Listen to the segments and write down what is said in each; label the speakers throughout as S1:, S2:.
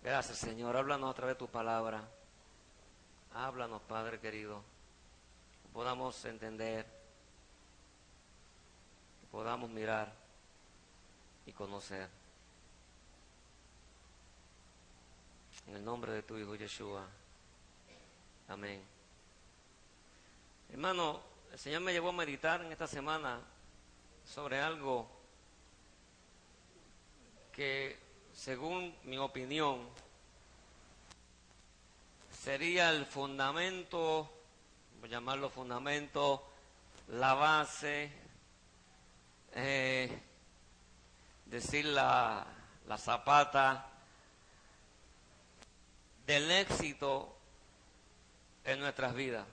S1: Gracias, Señor. Háblanos a través de tu palabra. Háblanos, Padre querido. Que podamos entender, que podamos mirar y conocer. En el nombre de tu Hijo Yeshua. Amén. Hermano, el Señor me llevó a meditar en esta semana sobre algo que, según mi opinión, sería el fundamento, voy a llamarlo fundamento, la base, decir la zapata del éxito en nuestras vidas.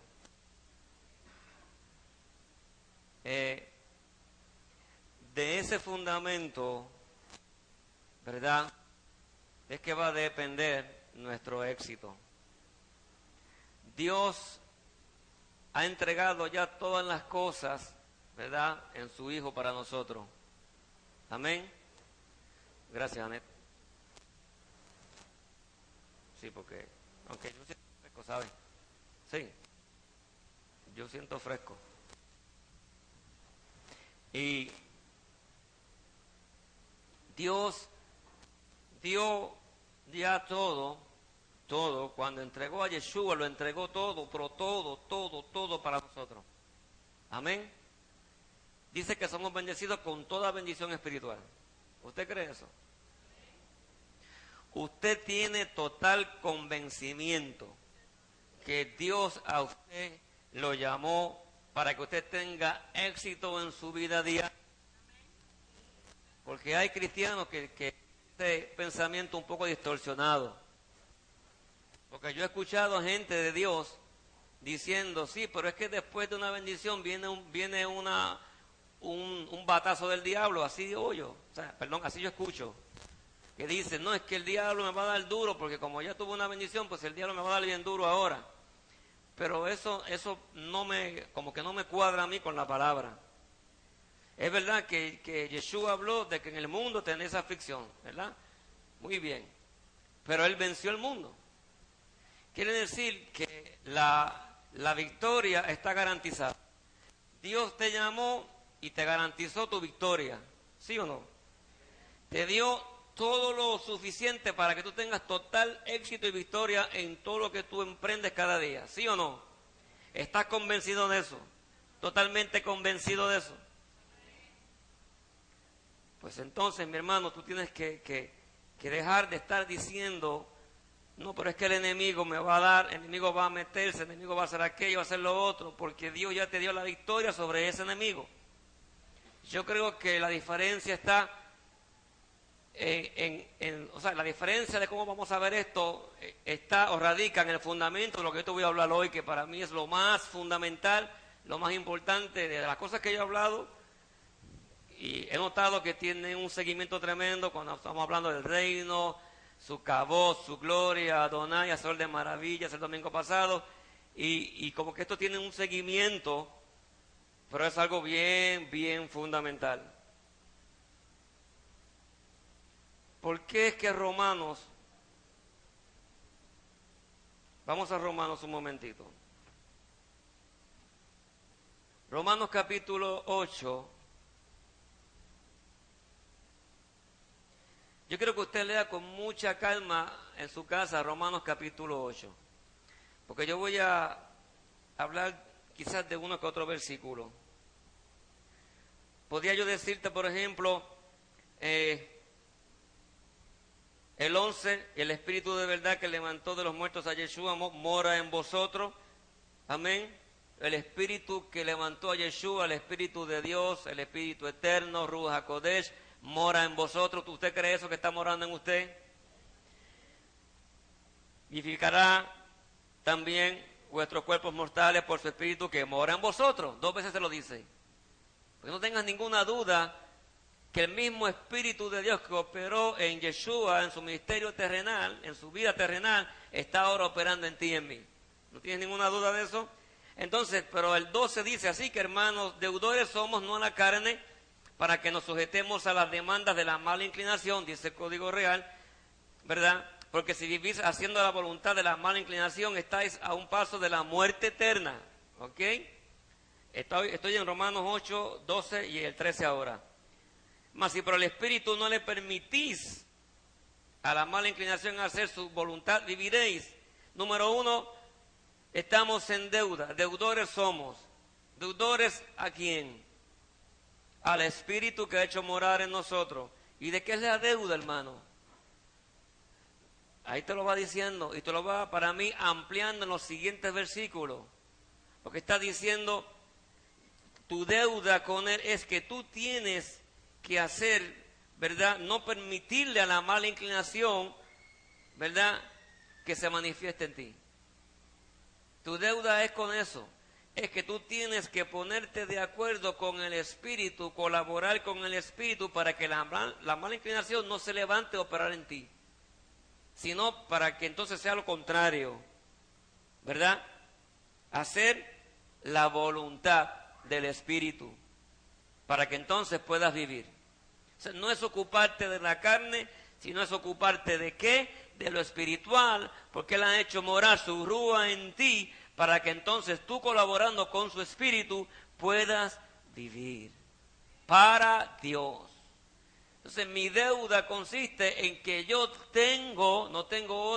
S1: De ese fundamento, ¿verdad?, es que va a depender nuestro éxito. Dios ha entregado ya todas las cosas, ¿verdad?, en su Hijo para nosotros. Amén. Gracias, Anet. Sí, porque, aunque yo siento fresco, ¿sabes? Sí, yo siento fresco. Y Dios dio ya todo, cuando entregó a Yeshua, lo entregó todo, pero todo para nosotros. Amén. Dice que somos bendecidos con toda bendición espiritual. ¿Usted cree eso? Usted tiene total convencimiento que Dios a usted lo llamó para que usted tenga éxito en su vida diaria. Porque hay cristianos que este pensamiento un poco distorsionado. Porque yo he escuchado a gente de Dios diciendo, sí, pero es que después de una bendición viene un batazo del diablo, así digo yo. O sea, perdón, así yo escucho. Que dicen, no, es que el diablo me va a dar duro, porque como ya tuve una bendición, pues el diablo me va a dar bien duro ahora. Pero eso como que no me cuadra a mí con la palabra. Es verdad que Yeshua habló de que en el mundo tenés aflicción, ¿verdad? Muy bien. Pero Él venció el mundo. Quiere decir que la victoria está garantizada. Dios te llamó y te garantizó tu victoria. ¿Sí o no? Te dio todo lo suficiente para que tú tengas total éxito y victoria en todo lo que tú emprendes cada día. ¿Sí o no? ¿Estás convencido de eso? ¿Totalmente convencido de eso? Pues entonces, mi hermano, tú tienes que dejar de estar diciendo, no, pero es que el enemigo me va a dar, el enemigo va a meterse, el enemigo va a hacer aquello, va a hacer lo otro, porque Dios ya te dio la victoria sobre ese enemigo. Yo creo que la diferencia está o sea, la diferencia de cómo vamos a ver esto está o radica en el fundamento de lo que yo te voy a hablar hoy, que para mí es lo más fundamental, lo más importante de las cosas que yo he hablado. Y he notado que tiene un seguimiento tremendo cuando estamos hablando del reino, su cabot, su gloria, Adonai, Sol de maravillas el domingo pasado. Y como que esto tiene un seguimiento, pero es algo bien fundamental. ¿Por qué es que Romanos, vamos a Romanos un momentito. Romanos capítulo 8. Yo quiero que usted lea con mucha calma en su casa Romanos capítulo 8. Porque yo voy a hablar quizás de uno que otro versículo. Podría yo decirte, por ejemplo, el 11, el Espíritu de verdad que levantó de los muertos a Yeshua mora en vosotros. Amén. El Espíritu que levantó a Yeshua, el Espíritu de Dios, el Espíritu eterno, Ruach HaKodesh, mora en vosotros. ¿Usted cree eso que está morando en usted? Vivificará también vuestros cuerpos mortales por su Espíritu que mora en vosotros. 2 veces se lo dice. Porque no tengas ninguna duda que el mismo Espíritu de Dios que operó en Yeshua, en su ministerio terrenal, en su vida terrenal, está ahora operando en ti y en mí. ¿No tienes ninguna duda de eso? Entonces, pero el 12 dice así que, hermanos, deudores somos no a la carne, para que nos sujetemos a las demandas de la mala inclinación, dice el Código Real, ¿verdad? porque si vivís haciendo la voluntad de la mala inclinación, estáis a un paso de la muerte eterna. ¿Ok? Estoy en Romanos 8, 12 y el 13 ahora. Mas si por el Espíritu no le permitís a la mala inclinación hacer su voluntad, viviréis. Número 1, estamos en deuda, deudores somos. ¿Deudores a quién? Al Espíritu que ha hecho morar en nosotros. ¿Y de qué es la deuda, hermano? Ahí te lo va diciendo y te lo va para mí ampliando en los siguientes versículos. Porque está diciendo, tu deuda con Él es que tú tienes que hacer, ¿verdad? No permitirle a la mala inclinación, ¿verdad?, que se manifieste en ti. Tu deuda es con eso. Es que tú tienes que ponerte de acuerdo con el Espíritu, colaborar con el Espíritu para que la mala inclinación no se levante a operar en ti, sino para que entonces sea lo contrario, ¿verdad? Hacer la voluntad del Espíritu, para que entonces puedas vivir. O sea, no es ocuparte de la carne, sino es ocuparte de ¿qué? De lo espiritual, porque Él ha hecho morar su rúa en ti, para que entonces tú, colaborando con su Espíritu, puedas vivir para Dios. Entonces mi deuda consiste en que yo no tengo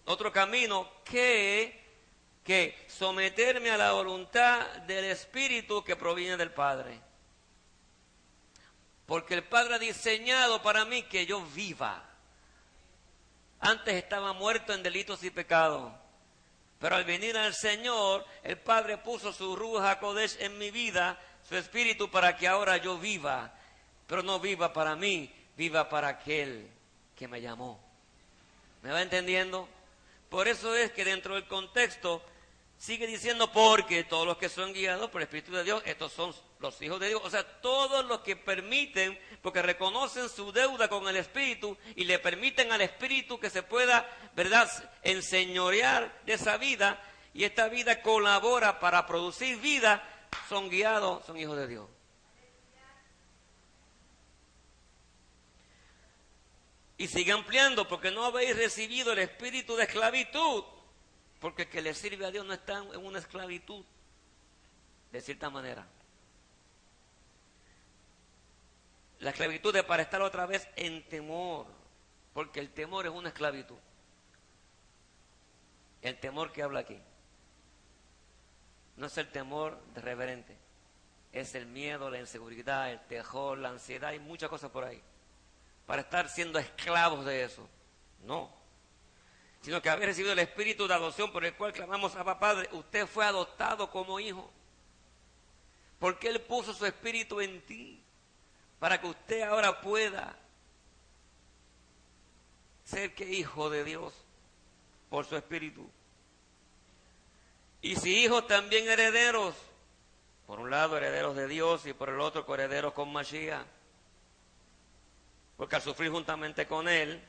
S1: otro camino que someterme a la voluntad del Espíritu que proviene del Padre. Porque el Padre ha diseñado para mí que yo viva. Antes estaba muerto en delitos y pecados, pero al venir al Señor, el Padre puso su Ruach HaKodesh en mi vida, su Espíritu, para que ahora yo viva. Pero no viva para mí, viva para aquel que me llamó. ¿Me va entendiendo? Por eso es que dentro del contexto sigue diciendo, porque todos los que son guiados por el Espíritu de Dios, estos son los hijos de Dios. O sea, todos los que permiten, porque reconocen su deuda con el Espíritu y le permiten al Espíritu que se pueda, ¿verdad?, enseñorear de esa vida, y esta vida colabora para producir vida, son guiados, son hijos de Dios. Y sigue ampliando, porque no habéis recibido el espíritu de esclavitud, porque el que le sirve a Dios no está en una esclavitud, de cierta manera. La esclavitud es para estar otra vez en temor, porque el temor es una esclavitud. El temor que habla aquí no es el temor reverente, es el miedo, la inseguridad, el terror, la ansiedad y muchas cosas por ahí, para estar siendo esclavos de eso. No, sino que haber recibido el espíritu de adopción por el cual clamamos Abba Padre. Usted fue adoptado como hijo, porque Él puso su espíritu en ti, para que usted ahora pueda ser que hijo de Dios por su espíritu. Y si hijos, también herederos, por un lado herederos de Dios y por el otro coherederos con Mashiach, porque al sufrir juntamente con Él,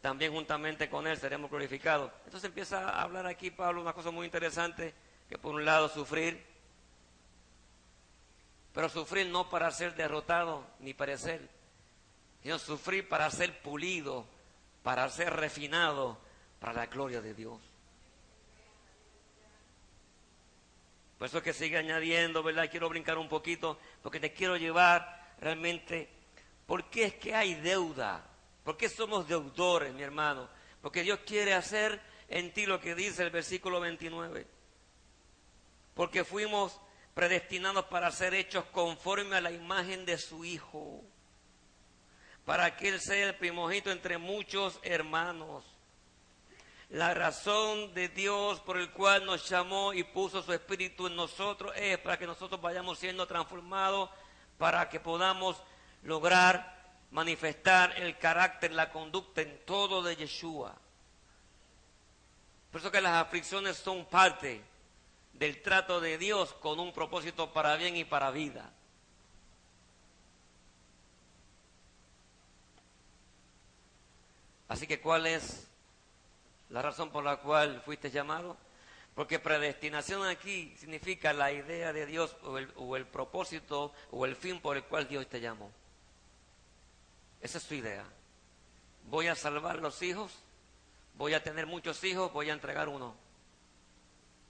S1: también juntamente con Él seremos glorificados. Entonces empieza a hablar aquí Pablo una cosa muy interesante, que por un lado sufrir, pero sufrir no para ser derrotado ni perecer, sino sufrir para ser pulido, para ser refinado, para la gloria de Dios. Por eso es que sigue añadiendo, ¿verdad? Quiero brincar un poquito, porque te quiero llevar realmente. ¿Por qué es que hay deuda? ¿Por qué somos deudores, mi hermano? Porque Dios quiere hacer en ti lo que dice el versículo 29. Porque fuimos predestinados para ser hechos conforme a la imagen de su Hijo, para que Él sea el primogénito entre muchos hermanos. La razón de Dios por el cual nos llamó y puso su Espíritu en nosotros es para que nosotros vayamos siendo transformados, para que podamos lograr manifestar el carácter, la conducta en todo de Yeshua. Por eso que las aflicciones son parte del trato de Dios con un propósito para bien y para vida. Así que, ¿cuál es la razón por la cual fuiste llamado? Porque predestinación aquí significa la idea de Dios o el propósito o el fin por el cual Dios te llamó. Esa es su idea. voy a salvar los hijos, voy a tener muchos hijos, voy a entregar uno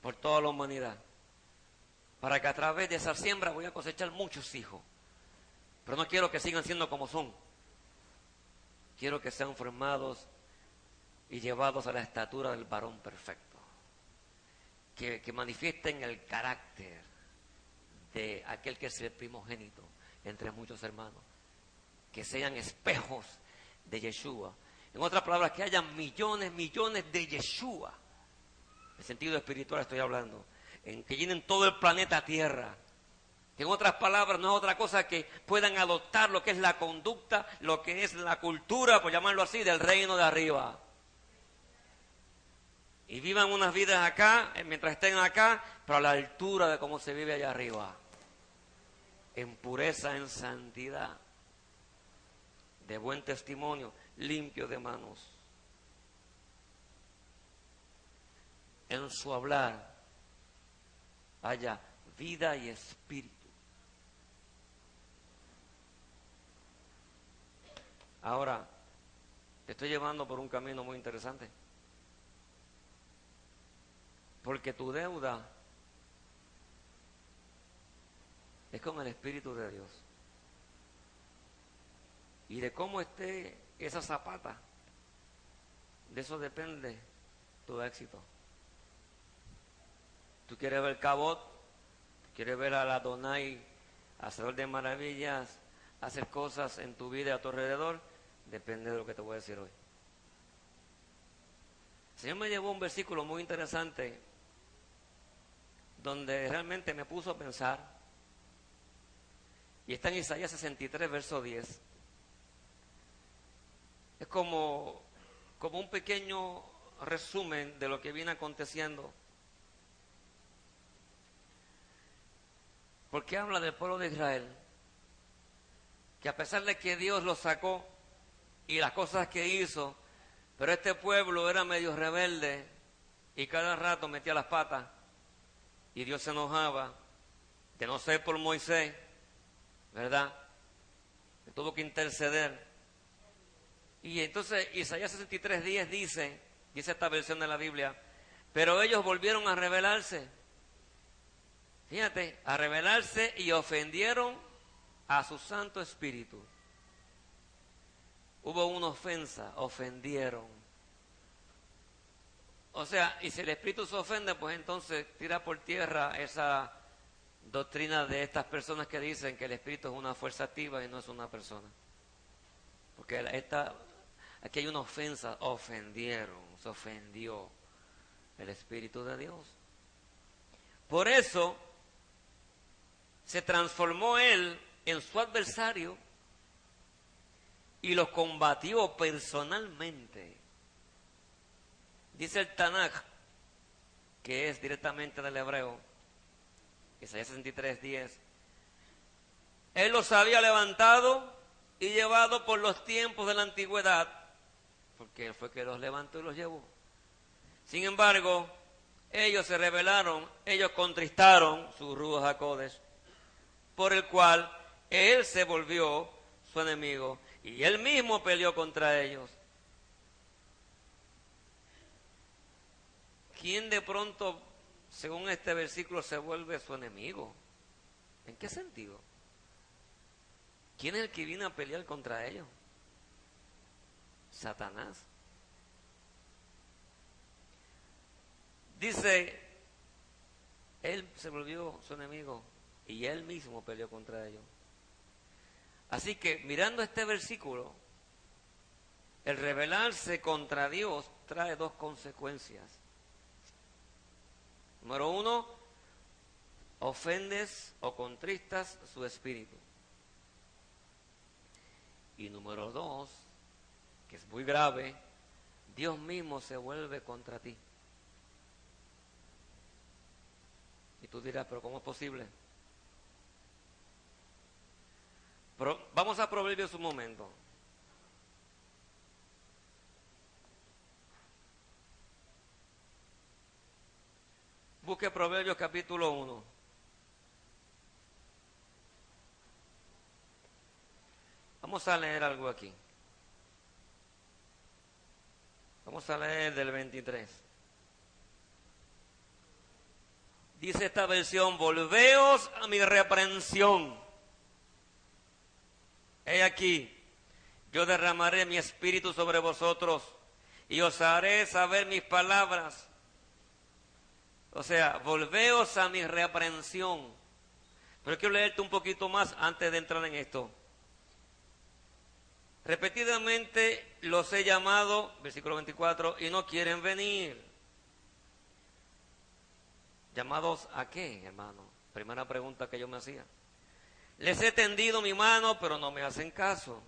S1: por toda la humanidad, para que a través de esa siembra voy a cosechar muchos hijos. Pero no quiero que sigan siendo como son. Quiero que sean formados y llevados a la estatura del varón perfecto. Que manifiesten el carácter de aquel que es el primogénito entre muchos hermanos. Que sean espejos de Yeshua. En otras palabras, que haya millones de Yeshua. En sentido espiritual estoy hablando. Que llenen todo el planeta Tierra. Que en otras palabras no es otra cosa que puedan adoptar lo que es la conducta, lo que es la cultura, por llamarlo así, del reino de arriba. Y vivan unas vidas acá, mientras estén acá, pero a la altura de cómo se vive allá arriba. En pureza, en santidad, de buen testimonio, limpio de manos. En su hablar haya vida y espíritu. Ahora, te estoy llevando por un camino muy interesante. Porque tu deuda es con el Espíritu de Dios. Y de cómo esté esa zapata, de eso depende tu éxito. Tú quieres ver Cabot, quieres ver al Adonai, hacedor de maravillas, hacer cosas en tu vida y a tu alrededor, depende de lo que te voy a decir hoy. El Señor me llevó un versículo muy interesante donde realmente me puso a pensar, y está en Isaías 63, verso 10. Es como un pequeño resumen de lo que viene aconteciendo. Porque habla del pueblo de Israel, que a pesar de que Dios los sacó y las cosas que hizo, pero este pueblo era medio rebelde y cada rato metía las patas y Dios se enojaba, de no ser por Moisés, ¿verdad? Que tuvo que interceder. Y entonces Isaías 63:10 dice esta versión de la Biblia, pero ellos volvieron a rebelarse. Fíjate, a rebelarse y ofendieron a su Santo Espíritu. Hubo una ofensa, ofendieron. O sea, y si el Espíritu se ofende, pues entonces tira por tierra esa doctrina de estas personas que dicen que el Espíritu es una fuerza activa y no es una persona. Porque aquí hay una ofensa, ofendieron, se ofendió el Espíritu de Dios. Por eso se transformó él en su adversario y los combatió personalmente. Dice el Tanaj, que es directamente del hebreo, Isaías 63:10, él los había levantado y llevado por los tiempos de la antigüedad, porque él fue que los levantó y los llevó. Sin embargo, ellos se rebelaron, ellos contristaron su Ruach HaKodesh, por el cual él se volvió su enemigo y él mismo peleó contra ellos. ¿Quién de pronto, según este versículo, se vuelve su enemigo? ¿En qué sentido? ¿Quién es el que viene a pelear contra ellos? Satanás. Dice, él se volvió su enemigo y él mismo peleó contra ellos. Así que mirando este versículo, el rebelarse contra Dios trae dos consecuencias. Número uno, ofendes o contristas su espíritu. Y número dos, que es muy grave, Dios mismo se vuelve contra ti. Y tú dirás, pero ¿cómo es posible? Pero vamos a Proverbios un momento. Busque Proverbios capítulo 1. Vamos a leer algo aquí. Vamos a leer del 23. Dice esta versión: volveos a mi reprensión. He aquí, yo derramaré mi espíritu sobre vosotros y os haré saber mis palabras. O sea, volveos a mi reprensión. Pero quiero leerte un poquito más antes de entrar en esto. Repetidamente los he llamado, versículo 24, y no quieren venir. ¿Llamados a qué, hermano? Primera pregunta que yo me hacía. Les he tendido mi mano, pero no me hacen caso.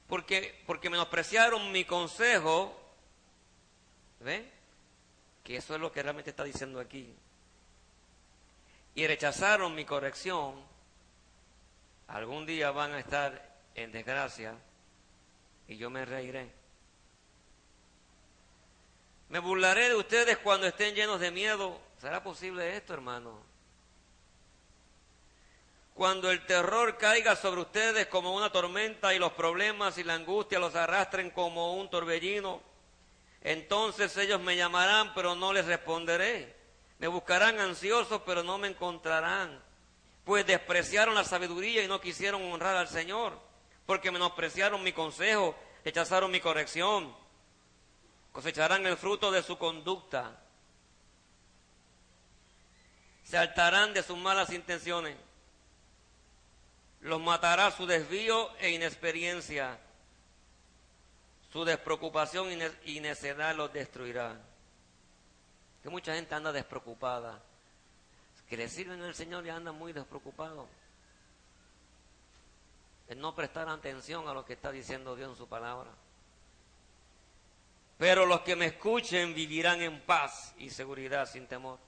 S1: Porque menospreciaron mi consejo. ¿Ven? Que eso es lo que realmente está diciendo aquí. Y rechazaron mi corrección. Algún día van a estar en desgracia y yo me reiré. Me burlaré de ustedes cuando estén llenos de miedo. ¿Será posible esto, hermano? Cuando el terror caiga sobre ustedes como una tormenta y los problemas y la angustia los arrastren como un torbellino, entonces ellos me llamarán, pero no les responderé. Me buscarán ansiosos, pero no me encontrarán. Pues despreciaron la sabiduría y no quisieron honrar al Señor, porque menospreciaron mi consejo, rechazaron mi corrección. Cosecharán el fruto de su conducta. Se hartarán de sus malas intenciones. Los matará su desvío e inexperiencia. Su despreocupación y necedad los destruirá. Que mucha gente anda despreocupada. Que le sirven al Señor y andan muy despreocupados. El no prestar atención a lo que está diciendo Dios en su palabra. Pero los que me escuchen vivirán en paz y seguridad sin temor.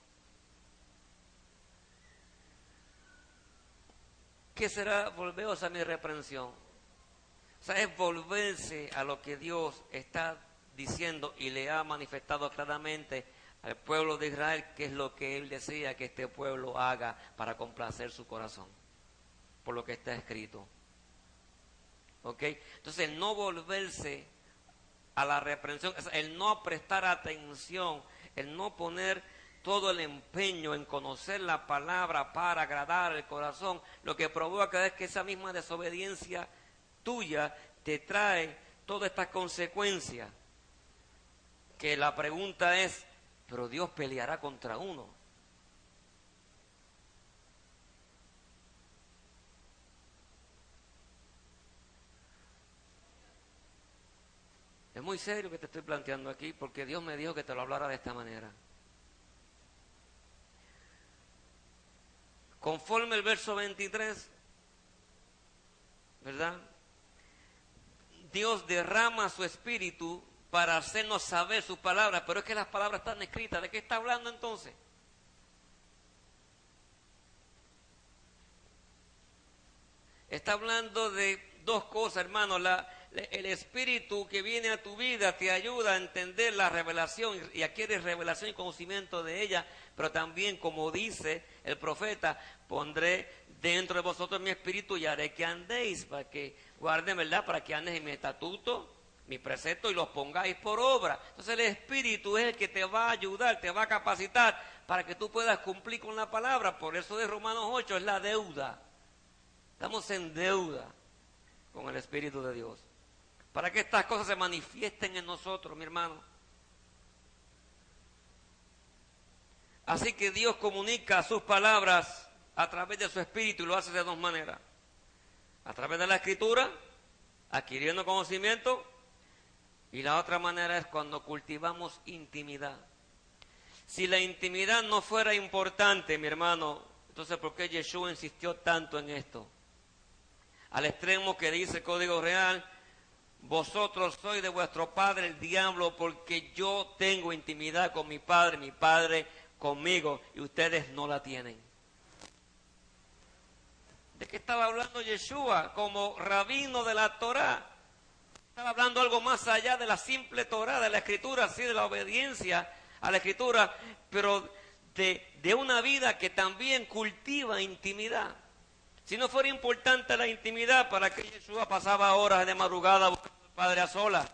S1: ¿Qué será? Volveos a mi reprensión. O sea, es volverse a lo que Dios está diciendo y le ha manifestado claramente al pueblo de Israel, que es lo que Él desea que este pueblo haga para complacer su corazón, por lo que está escrito. ¿Ok? Entonces, el no volverse a la reprensión, el no prestar atención, el no poner todo el empeño en conocer la palabra para agradar el corazón, lo que provoca es que esa misma desobediencia tuya te trae todas estas consecuencias. Que la pregunta es, pero Dios peleará contra uno. Es muy serio que te estoy planteando aquí, porque Dios me dijo que te lo hablara de esta manera. Conforme el verso 23, ¿verdad? Dios derrama su espíritu para hacernos saber sus palabras, pero es que las palabras están escritas. ¿De qué está hablando entonces? Está hablando de dos cosas, hermano. El espíritu que viene a tu vida te ayuda a entender la revelación y adquieres revelación y conocimiento de ella, pero también, como dice el profeta, pondré dentro de vosotros mi espíritu y haré que andéis, para que guarden, ¿verdad? Para que andes en mi estatuto, mi precepto y los pongáis por obra. Entonces el espíritu es el que te va a ayudar, te va a capacitar para que tú puedas cumplir con la palabra. Por eso de Romanos 8 es la deuda. Estamos en deuda con el Espíritu de Dios, para que estas cosas se manifiesten en nosotros, mi hermano. Así que Dios comunica sus palabras a través de su Espíritu y lo hace de dos maneras. A través de la Escritura, adquiriendo conocimiento, y la otra manera es cuando cultivamos intimidad. Si la intimidad no fuera importante, mi hermano, entonces ¿por qué Yeshua insistió tanto en esto? Al extremo que dice el Código Real, vosotros sois de vuestro padre el diablo, porque yo tengo intimidad con mi padre conmigo, y ustedes no la tienen. ¿De qué estaba hablando Yeshua como rabino de la Torá? Estaba hablando algo más allá de la simple Torá, de la Escritura, sí, de la obediencia a la Escritura, pero de una vida que también cultiva intimidad. Si no fuera importante la intimidad, ¿para qué Yeshua pasaba horas de madrugada buscando al Padre a solas?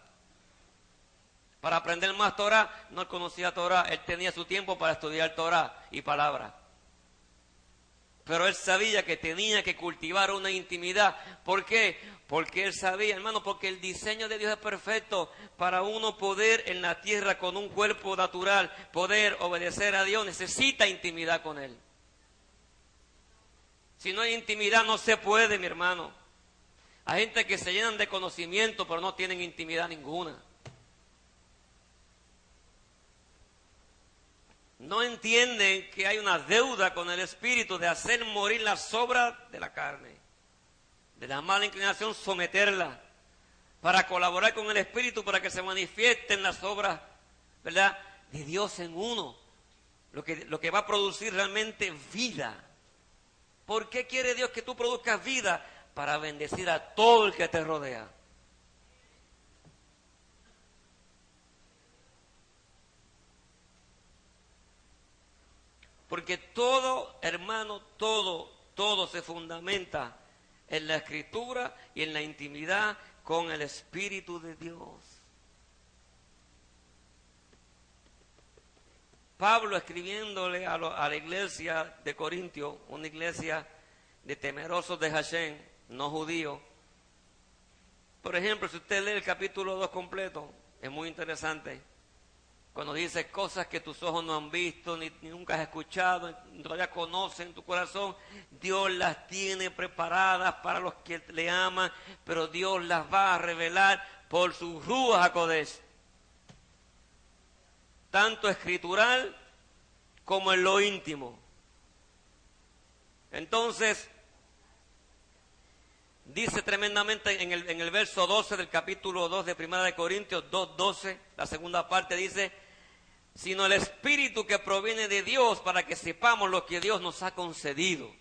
S1: Para aprender más Torah, no conocía Torah, él tenía su tiempo para estudiar Torah y palabra. Pero él sabía que tenía que cultivar una intimidad. ¿Por qué? Porque él sabía, hermano, porque el diseño de Dios es perfecto para uno poder en la tierra con un cuerpo natural, poder obedecer a Dios, necesita intimidad con Él. Si no hay intimidad no se puede, mi hermano. Hay gente que se llenan de conocimiento pero no tienen intimidad ninguna. No entienden que hay una deuda con el Espíritu de hacer morir las obras de la carne, de la mala inclinación, someterla, para colaborar con el Espíritu, para que se manifiesten las obras, ¿verdad?, de Dios en uno, lo que va a producir realmente vida. ¿Por qué quiere Dios que tú produzcas vida? Para bendecir a todo el que te rodea. Porque todo, hermano, todo se fundamenta en la Escritura y en la intimidad con el Espíritu de Dios. Pablo escribiéndole a la iglesia de Corintio, una iglesia de temerosos de Hashem, no judíos. Por ejemplo, si usted lee el capítulo 2 completo, es muy interesante. Cuando dice cosas que tus ojos no han visto, ni nunca has escuchado, ni todavía conocen en tu corazón, Dios las tiene preparadas para los que le aman, pero Dios las va a revelar por su Ruach HaKodesh. Tanto escritural como en lo íntimo. Entonces, dice tremendamente en el verso 12 del capítulo 2 de Primera de Corintios 2:12, la segunda parte dice, sino el Espíritu que proviene de Dios para que sepamos lo que Dios nos ha concedido.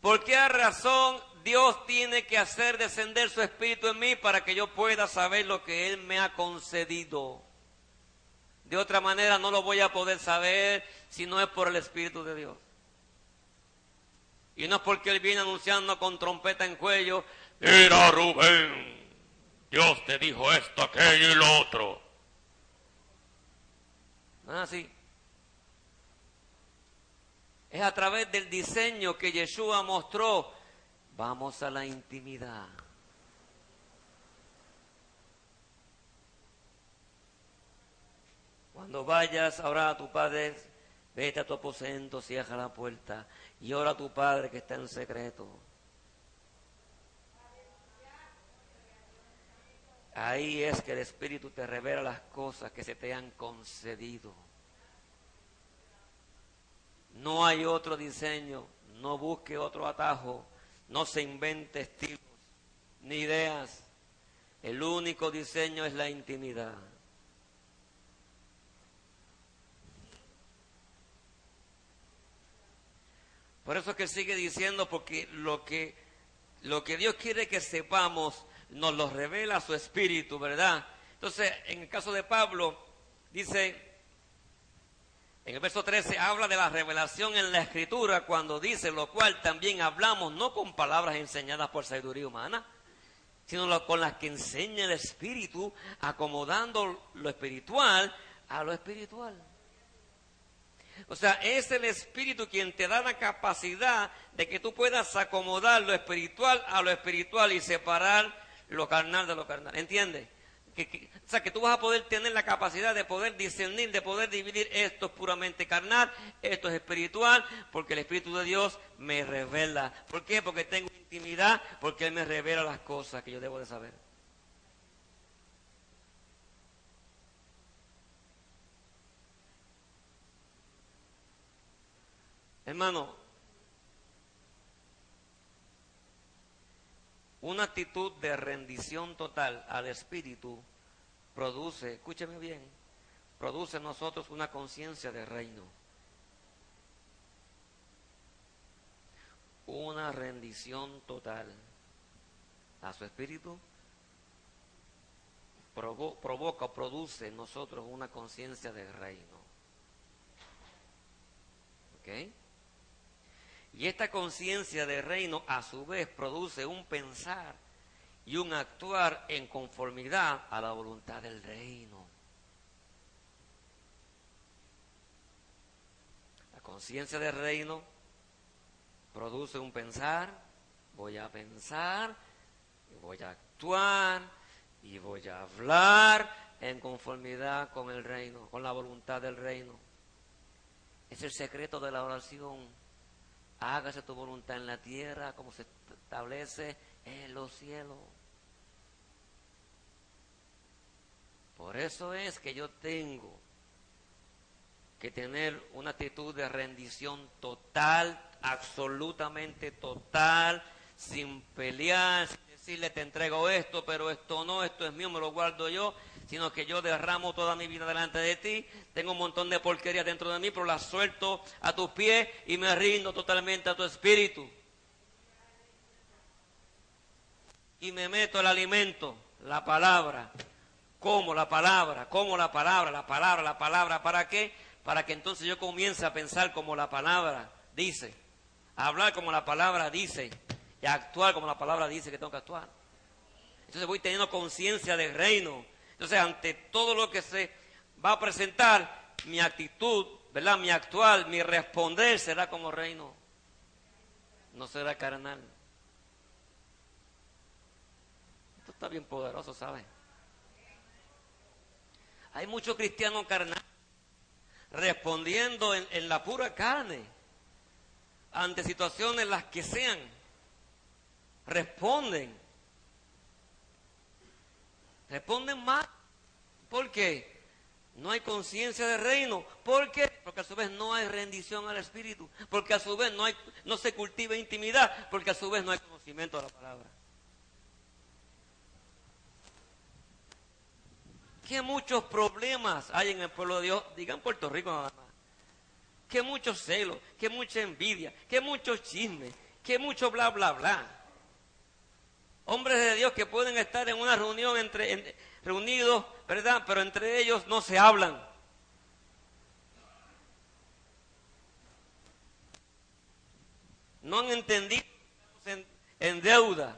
S1: ¿Por qué razón Dios tiene que hacer descender su Espíritu en mí para que yo pueda saber lo que Él me ha concedido? De otra manera no lo voy a poder saber si no es por el Espíritu de Dios. Y no es porque Él viene anunciando con trompeta en cuello, mira Rubén, Dios te dijo esto, aquello y lo otro. No es así. Es a través del diseño que Yeshua mostró. Vamos a la intimidad. Cuando vayas a orar a tu Padre, vete a tu aposento, cierra la puerta y ora a tu Padre que está en secreto. Ahí es que el Espíritu te revela las cosas que se te han concedido. No hay otro diseño, no busque otro atajo, no se invente estilos ni ideas. El único diseño es la intimidad. Por eso es que sigue diciendo, porque lo que Dios quiere que sepamos, nos lo revela su Espíritu, ¿verdad? Entonces, en el caso de Pablo, dice, en el verso 13, habla de la revelación en la Escritura, cuando dice, lo cual también hablamos, no con palabras enseñadas por sabiduría humana, sino con las que enseña el Espíritu, acomodando lo espiritual a lo espiritual. O sea, es el Espíritu quien te da la capacidad de que tú puedas acomodar lo espiritual a lo espiritual y separar lo carnal de lo carnal. ¿Entiendes? O sea, que tú vas a poder tener la capacidad de poder discernir, de poder dividir, esto es puramente carnal, esto es espiritual, porque el Espíritu de Dios me revela. ¿Por qué? Porque tengo intimidad, porque Él me revela las cosas que yo debo de saber. Hermano, una actitud de rendición total al Espíritu produce, escúcheme bien, produce en nosotros una conciencia de reino. Una rendición total a su Espíritu provoca o produce en nosotros una conciencia de reino. ¿Ok? Y esta conciencia de reino a su vez produce un pensar y un actuar en conformidad a la voluntad del reino. La conciencia del reino produce un pensar, voy a pensar, y voy a actuar, y voy a hablar en conformidad con el reino, con la voluntad del reino. Es el secreto de la oración. Hágase tu voluntad en la tierra como se establece en los cielos. Por eso es que yo tengo que tener una actitud de rendición total, absolutamente total, sin pelear, sin decirle te entrego esto, pero esto no, esto es mío, me lo guardo yo, sino que yo derramo toda mi vida delante de ti, tengo un montón de porquería dentro de mí, pero la suelto a tus pies y me rindo totalmente a tu espíritu. Y me meto el alimento, la palabra, como la palabra, la palabra, ¿para qué? Para que entonces yo comience a pensar como la palabra dice, a hablar como la palabra dice, y a actuar como la palabra dice que tengo que actuar. Entonces voy teniendo conciencia del reino. Entonces ante todo lo que se va a presentar, mi actitud, ¿verdad? Mi actuar, mi responder será como reino, no será carnal. Esto está bien poderoso, ¿sabes? Hay muchos cristianos carnales respondiendo en la pura carne ante situaciones las que sean. Responden mal. ¿Por qué? No hay conciencia de reino. ¿Por qué? Porque a su vez no hay rendición al Espíritu. Porque a su vez no se cultiva intimidad. Porque a su vez no hay conocimiento de la palabra. Que muchos problemas hay en el pueblo de Dios, digan Puerto Rico nada más, que muchos celos, que mucha envidia, que muchos chismes, que mucho bla bla bla. Hombres de Dios que pueden estar en una reunión reunidos, ¿verdad? Pero entre ellos no se hablan. No han entendido que estamos en deuda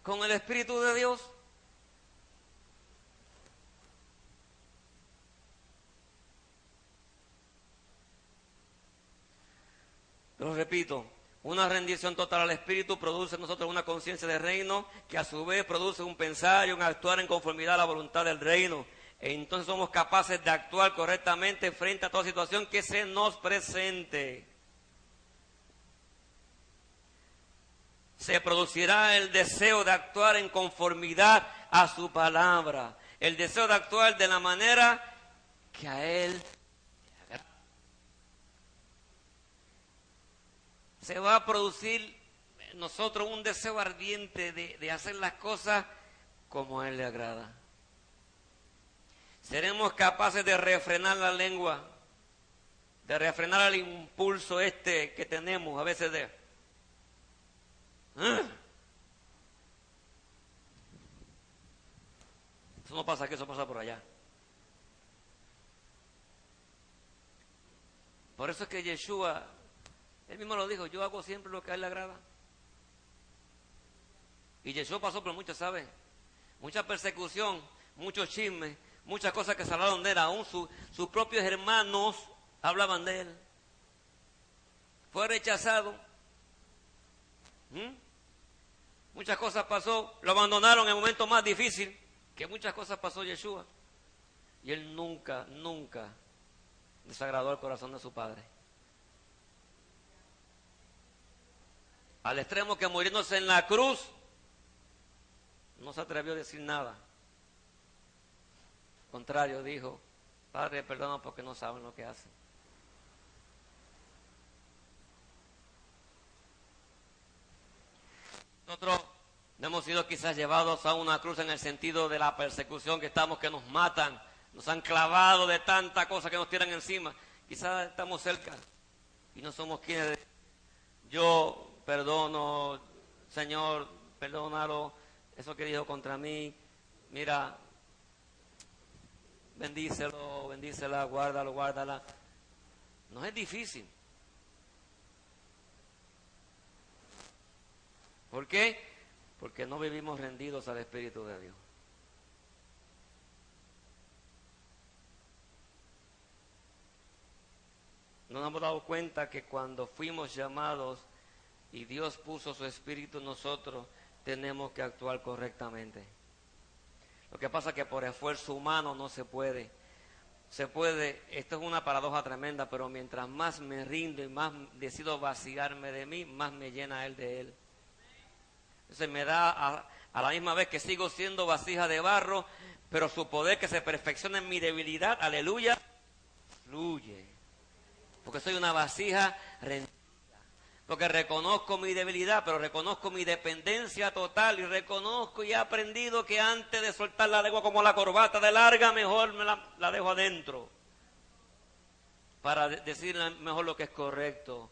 S1: con el Espíritu de Dios. Lo repito, una rendición total al Espíritu produce en nosotros una conciencia de reino que a su vez produce un pensar y un actuar en conformidad a la voluntad del reino. E entonces somos capaces de actuar correctamente frente a toda situación que se nos presente. Se producirá el deseo de actuar en conformidad a su palabra. El deseo de actuar de la manera que a Él se va a producir en nosotros un deseo ardiente de hacer las cosas como a Él le agrada. Seremos capaces de refrenar la lengua, de refrenar el impulso que tenemos a veces de... Eso no pasa aquí, eso pasa por allá. Por eso es que Yeshua, él mismo lo dijo, yo hago siempre lo que a Él le agrada. Y Yeshua pasó por mucho, ¿sabe? Mucha persecución, muchos chismes, muchas cosas que se hablaron de Él. Aún sus propios hermanos hablaban de Él. Fue rechazado. Muchas cosas pasó. Lo abandonaron en el momento más difícil. Que muchas cosas pasó Yeshua. Y Él nunca desagradó el corazón de su Padre. Al extremo que muriéndose en la cruz, no se atrevió a decir nada. Al contrario, dijo, Padre, perdona porque no saben lo que hacen. Nosotros hemos sido quizás llevados a una cruz en el sentido de la persecución que estamos, que nos matan, nos han clavado de tanta cosa que nos tiran encima. Quizás estamos cerca y no somos quienes yo perdono, Señor, perdónalo, eso que dijo contra mí, mira, bendícelo, bendícela, guárdalo, guárdala. No es difícil. ¿Por qué? porque no vivimos rendidos al Espíritu de Dios. No nos hemos dado cuenta que cuando fuimos llamados y Dios puso su Espíritu en nosotros, tenemos que actuar correctamente. Lo que pasa es que por esfuerzo humano no se puede. Se puede, esto es una paradoja tremenda, pero mientras más me rindo y más decido vaciarme de mí, más me llena Él de Él. Entonces me da a la misma vez que sigo siendo vasija de barro, pero su poder que se perfecciona en mi debilidad, aleluya, fluye. Porque soy una vasija rendida. Porque reconozco mi debilidad, pero reconozco mi dependencia total y reconozco y he aprendido que antes de soltar la lengua como la corbata de larga, mejor me la dejo adentro. Para decir mejor lo que es correcto.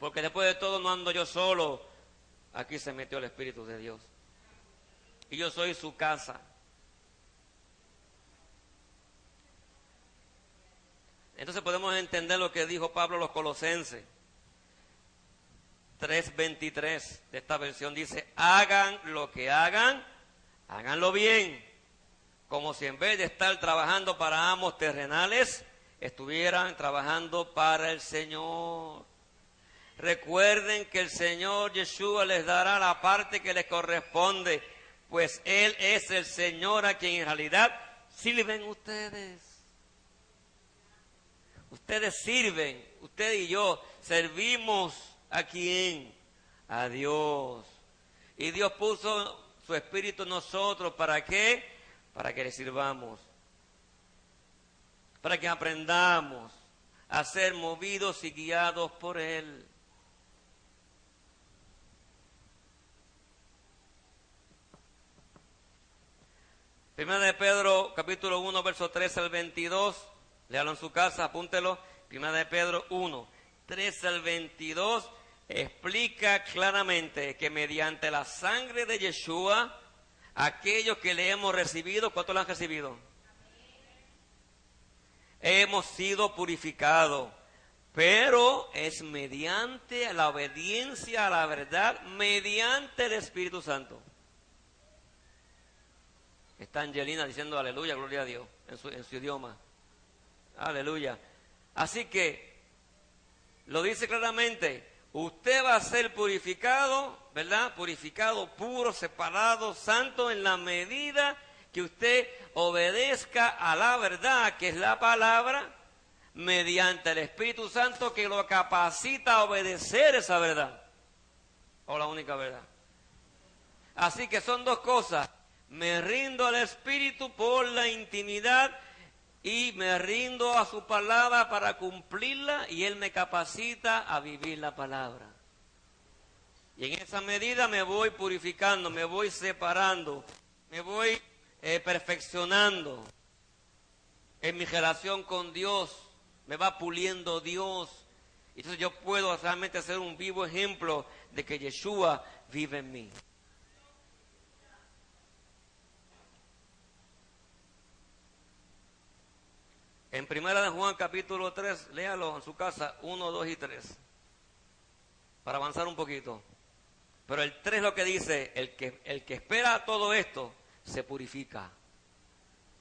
S1: Porque después de todo no ando yo solo. Aquí se metió el Espíritu de Dios. Y yo soy su casa. Entonces podemos entender lo que dijo Pablo a los Colosenses. 3:23 de esta versión dice, hagan lo que hagan, háganlo bien, como si en vez de estar trabajando para amos terrenales, estuvieran trabajando para el Señor. Recuerden que el Señor Yeshua les dará la parte que les corresponde, pues Él es el Señor a quien en realidad sirven ustedes. Ustedes sirven, usted y yo servimos. ¿A quién? A Dios. Y Dios puso su Espíritu en nosotros. ¿Para qué? Para que le sirvamos. Para que aprendamos a ser movidos y guiados por Él. Primera de Pedro, capítulo 1, verso 13 al 22. Léalo en su casa, apúntelo. Primera de Pedro 1, 13 al 22. Explica claramente que mediante la sangre de Yeshua, aquellos que le hemos recibido, ¿cuántos la han recibido? Hemos sido purificados, pero es mediante la obediencia a la verdad, mediante el Espíritu Santo. Está Angelina diciendo aleluya, gloria a Dios, en su idioma. Aleluya. Así que, lo dice claramente. Usted va a ser purificado, ¿verdad? Purificado, puro, separado, santo en la medida que usted obedezca a la verdad, que es la palabra, mediante el Espíritu Santo que lo capacita a obedecer esa verdad. O la única verdad. Así que son dos cosas. Me rindo al Espíritu por la intimidad y me rindo a su palabra para cumplirla y Él me capacita a vivir la palabra. Y en esa medida me voy purificando, me voy separando, me voy perfeccionando en mi relación con Dios, me va puliendo Dios. Entonces yo puedo realmente ser un vivo ejemplo de que Yeshua vive en mí. En Primera de Juan capítulo 3, léalo en su casa, 1, 2 y 3, para avanzar un poquito. Pero el 3 lo que dice, el que espera todo esto, se purifica.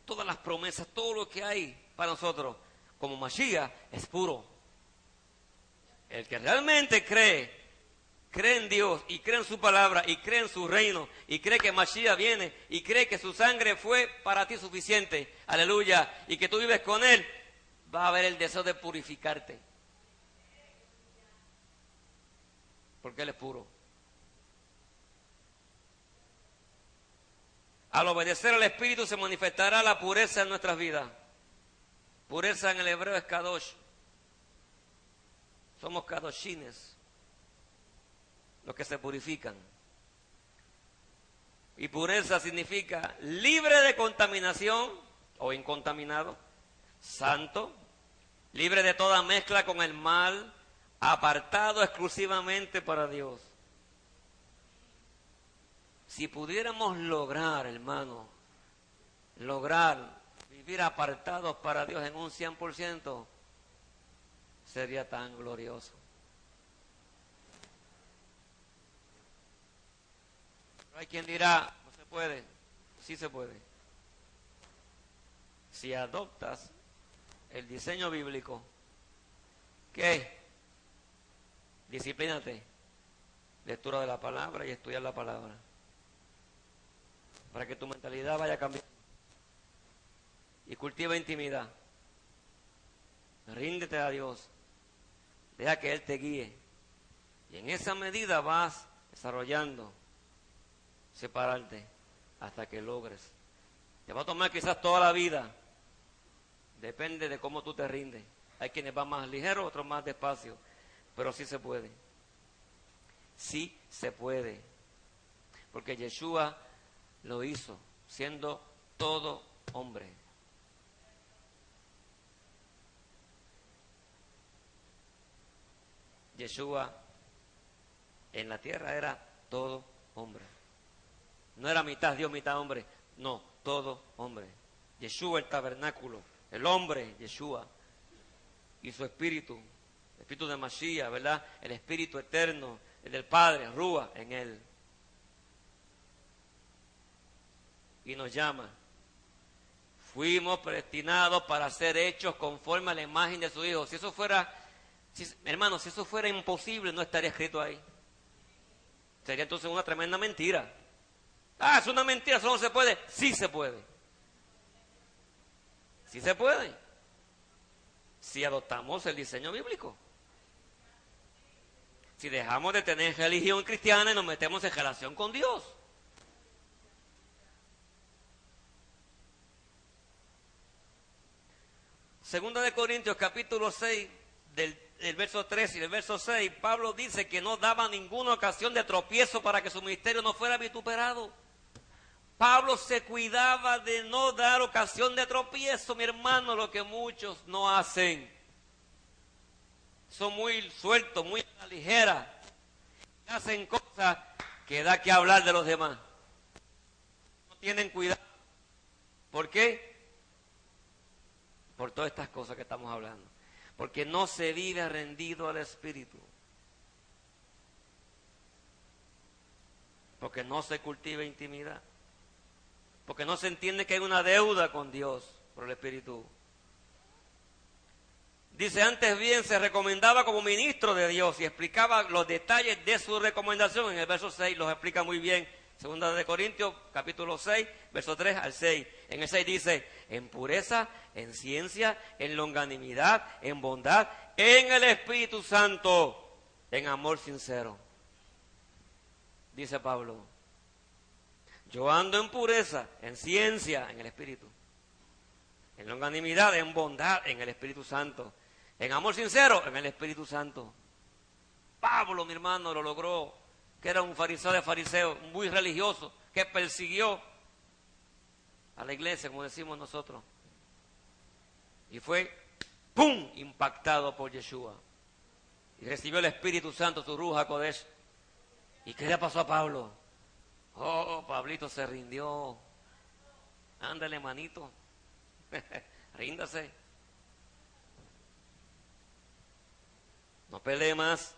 S1: Todas las promesas, todo lo que hay para nosotros, como Mashiach, es puro. El que realmente cree en Dios y cree en su palabra y cree en su reino y cree que Mashiach viene y cree que su sangre fue para ti suficiente, aleluya, y que tú vives con Él, va a haber el deseo de purificarte. Porque Él es puro. Al obedecer al Espíritu se manifestará la pureza en nuestras vidas. Pureza en el hebreo es kadosh. Somos kadoshines, los que se purifican. Y pureza significa libre de contaminación o incontaminado, santo, libre de toda mezcla con el mal, apartado exclusivamente para Dios. Si pudiéramos lograr, hermano, lograr vivir apartados para Dios en un 100%, sería tan glorioso. Hay quien dirá, no se puede. Sí se puede. Si adoptas el diseño bíblico, ¿qué? Disciplínate. Lectura de la palabra y estudiar la palabra. Para que tu mentalidad vaya cambiando. Y cultiva intimidad. Ríndete a Dios. Deja que Él te guíe. Y en esa medida vas desarrollando separarte hasta que logres. Te va a tomar quizás toda la vida. Depende de cómo tú te rindes. Hay quienes van más ligeros, otros más despacio. Pero sí se puede. Sí se puede. Porque Yeshua lo hizo siendo todo hombre. Yeshua en la tierra era todo hombre. No era mitad Dios, mitad hombre. No, todo hombre. Yeshua el tabernáculo, el hombre, Yeshua. Y su espíritu, el espíritu de Mashiach, ¿verdad? El espíritu eterno, el del Padre, Rúa, en él. Y nos llama. Fuimos predestinados para ser hechos conforme a la imagen de su Hijo. Si eso fuera, hermanos, si eso fuera imposible, no estaría escrito ahí. Sería entonces una tremenda mentira. Ah, es una mentira, eso no se puede. Sí se puede. Sí se puede. Si adoptamos el diseño bíblico. Si dejamos de tener religión cristiana y nos metemos en relación con Dios. Segunda de Corintios, capítulo 6, del verso 3 y del verso 6, Pablo dice que no daba ninguna ocasión de tropiezo para que su ministerio no fuera vituperado. Pablo se cuidaba de no dar ocasión de tropiezo, mi hermano, lo que muchos no hacen. Son muy sueltos, muy a la ligera. Hacen cosas que da que hablar de los demás. No tienen cuidado. ¿Por qué? Por todas estas cosas que estamos hablando. Porque no se vive rendido al Espíritu. Porque no se cultiva intimidad. Porque no se entiende que hay una deuda con Dios por el Espíritu. Dice, antes bien se recomendaba como ministro de Dios y explicaba los detalles de su recomendación. En el verso 6 los explica muy bien. Segunda de Corintios, capítulo 6, verso 3 al 6. En el 6 dice, en pureza, en ciencia, en longanimidad, en bondad, en el Espíritu Santo, en amor sincero. Dice Pablo, yo ando en pureza, en ciencia, en el Espíritu. En longanimidad, en bondad, en el Espíritu Santo. En amor sincero, en el Espíritu Santo. Pablo, mi hermano, lo logró, que era un fariseo de fariseos, muy religioso, que persiguió a la iglesia, como decimos nosotros. Y fue, ¡pum!, impactado por Yeshua. Y recibió el Espíritu Santo, su Ruja Kodesh. ¿Y qué le pasó a Pablo? Oh, Pablito se rindió. Ándale, manito. Ríndase. No pelee más.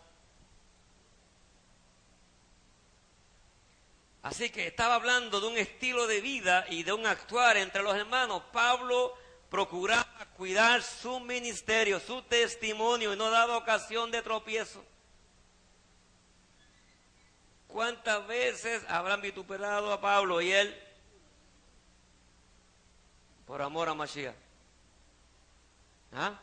S1: Así que estaba hablando de un estilo de vida y de un actuar entre los hermanos. Pablo procuraba cuidar su ministerio, su testimonio y no daba ocasión de tropiezo. ¿Cuántas veces habrán vituperado a Pablo y él por amor a Mashiach? ¿Ah?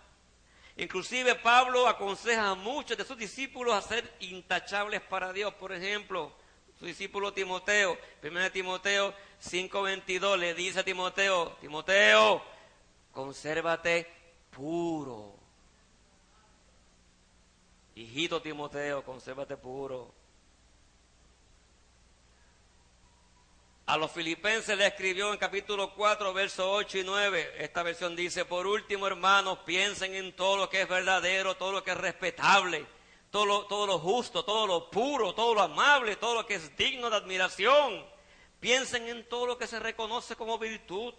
S1: Inclusive Pablo aconseja a muchos de sus discípulos a ser intachables para Dios. Por ejemplo, su discípulo Timoteo, 1 Timoteo 5:22, le dice a Timoteo, Timoteo, consérvate puro. Hijito Timoteo, consérvate puro. A los filipenses le escribió en capítulo 4, versos 8 y 9. Esta versión dice, por último, hermanos, piensen en todo lo que es verdadero, todo lo que es respetable, todo lo justo, todo lo puro, todo lo amable, todo lo que es digno de admiración. Piensen en todo lo que se reconoce como virtud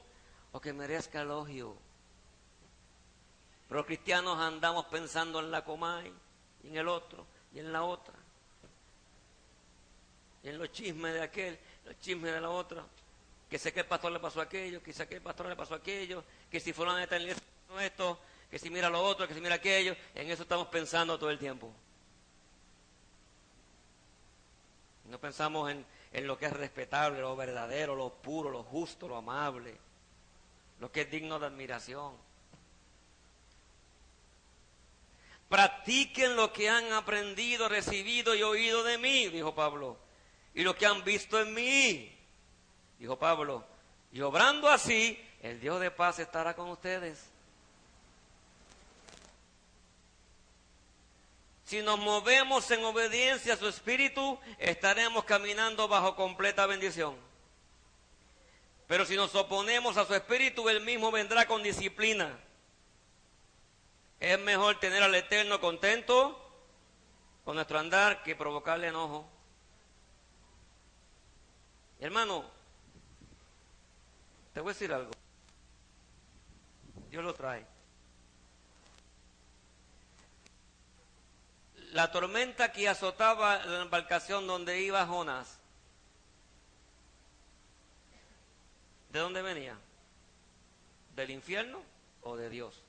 S1: o que merezca elogio. Pero los cristianos andamos pensando en la comay, y en el otro, y en la otra. Y en los chismes de aquel. el chisme de la otra, que sé que el pastor le pasó aquello, que sé que el pastor le pasó aquello, que si fulano está en la iglesia pasó esto, que si mira lo otro, que si mira aquello. En eso estamos pensando todo el tiempo. No pensamos en lo que es respetable, lo verdadero, lo puro, lo justo, lo amable, lo que es digno de admiración. Practiquen lo que han aprendido, recibido y oído de mí, dijo Pablo, y lo que han visto en mí, dijo Pablo, y obrando así, el Dios de paz estará con ustedes. Si nos movemos en obediencia a su espíritu, estaremos caminando bajo completa bendición. Pero si nos oponemos a su espíritu, él mismo vendrá con disciplina. Es mejor tener al Eterno contento con nuestro andar que provocarle enojo. Hermano, te voy a decir algo. Dios lo trae. La tormenta que azotaba la embarcación donde iba Jonás, ¿de dónde venía? ¿Del infierno o de Dios?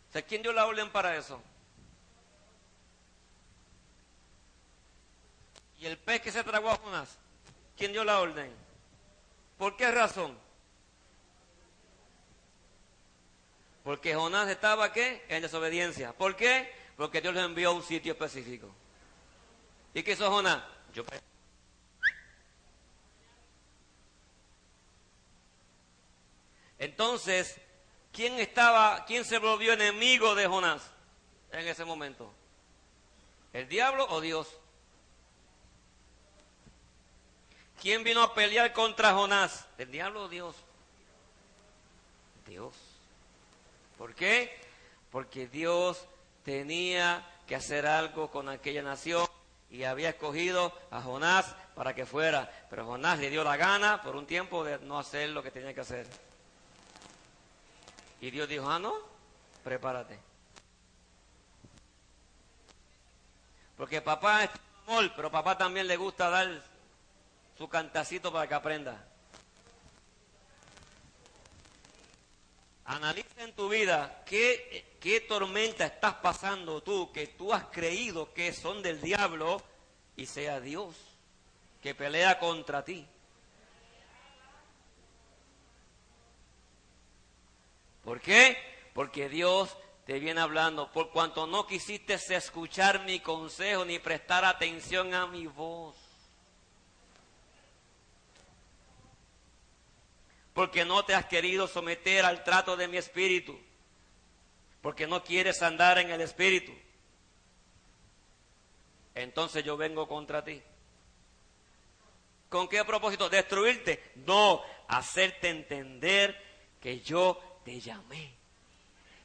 S1: O sea, ¿quién dio la orden para eso? ¿Y el pez que se tragó a Jonás? ¿Quién dio la orden? ¿Por qué razón? Porque Jonás estaba, ¿qué? En desobediencia. ¿Por qué? Porque Dios lo envió a un sitio específico. ¿Y qué hizo Jonás? Entonces, ¿quién se volvió enemigo de Jonás en ese momento? ¿El diablo o Dios? ¿Quién vino a pelear contra Jonás? ¿El diablo o Dios? Dios. ¿Por qué? Porque Dios tenía que hacer algo con aquella nación y había escogido a Jonás para que fuera. Pero Jonás le dio la gana por un tiempo de no hacer lo que tenía que hacer. Y Dios dijo, no, prepárate. Porque papá es amor, pero papá también le gusta dar su cantacito para que aprenda. Analiza en tu vida qué tormenta estás pasando tú, que tú has creído que son del diablo, y sea Dios que pelea contra ti. ¿Por qué? Porque Dios te viene hablando, por cuanto no quisiste escuchar mi consejo ni prestar atención a mi voz. Porque no te has querido someter al trato de mi espíritu, porque no quieres andar en el espíritu. Entonces yo vengo contra ti. ¿Con qué propósito? ¿Destruirte? No, hacerte entender que yo te llamé.